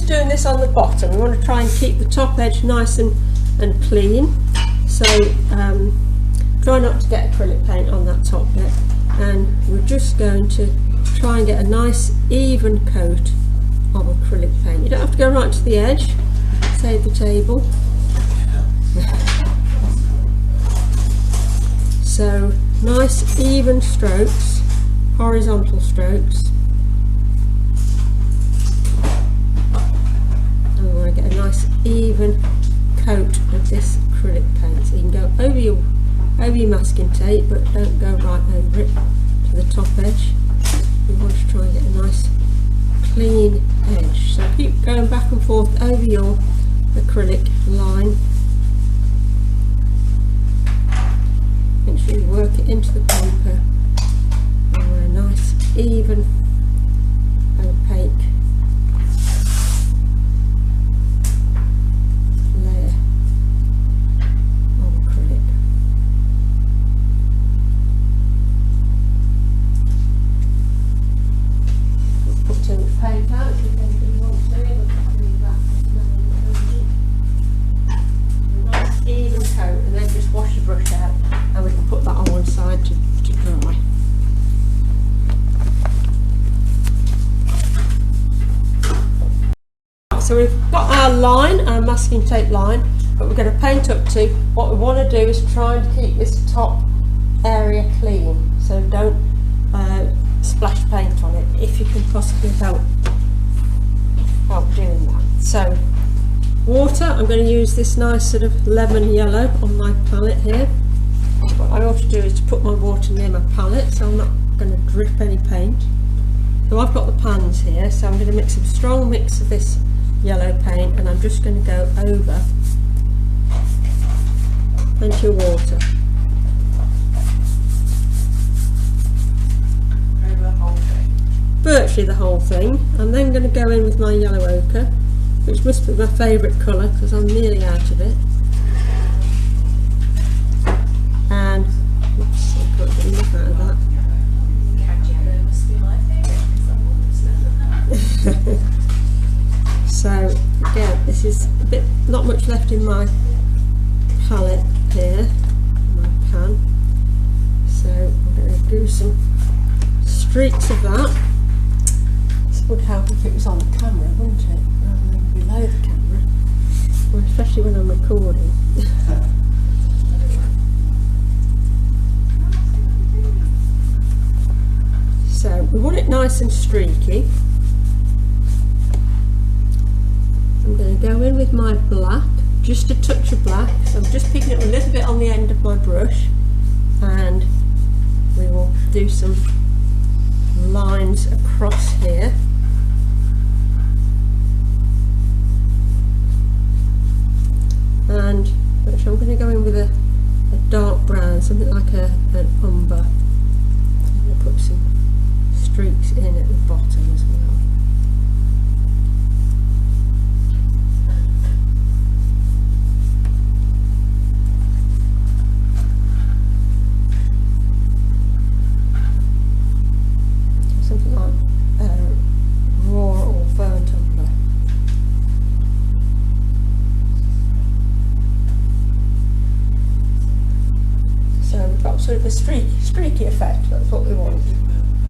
just doing this on the bottom. We want to try and keep the top edge nice and clean, so try not to get acrylic paint on that top bit, and we're just going to try and get a nice even coat of acrylic paint. You don't have to go right to the edge, save the table. So nice even strokes, horizontal strokes. And we want to get a nice even coat of this acrylic paint. So you can go over your masking tape, but don't go right over it to the top edge. We want to try and get a nice clean edge. So keep going back and forth over your acrylic line. Make sure you work it into the paper, and we're a nice even opaque layer of acrylic. Put too much paint out if you want to, but leave that. A nice even coat, and then just wash the brush out, and we can put that on one side to dry. So we've got our line, our masking tape line, but we're going to paint up to. What we want to do is try and keep this top area clean, so don't splash paint on it if you can possibly help doing that. So water, I'm going to use this nice sort of lemon yellow on my palette here. What I ought to do is to put my water near my palette, so I'm not going to drip any paint. So I've got the pans here, so I'm going to mix a strong mix of this yellow paint, and I'm just going to go over plenty of water. Over the whole thing? Virtually the whole thing. I'm then going to go in with my yellow ochre, which must be my favourite colour because I'm nearly out of it. And oops, I've got enough out of that. Yellow must be my favourite. So again, this is a bit, not much left in my palette here, my pan. So I'm going to do some streaks of that. This would help if it was on the camera, wouldn't it? Rather than below the camera, or especially when I'm recording. So we want it nice and streaky. I'm going to go in with my black, just a touch of black, so I'm just picking up a little bit on the end of my brush, and we will do some lines across here. And which I'm going to go in with a dark brown, something like an umber. I'm going to put some streaks in at the bottom as well.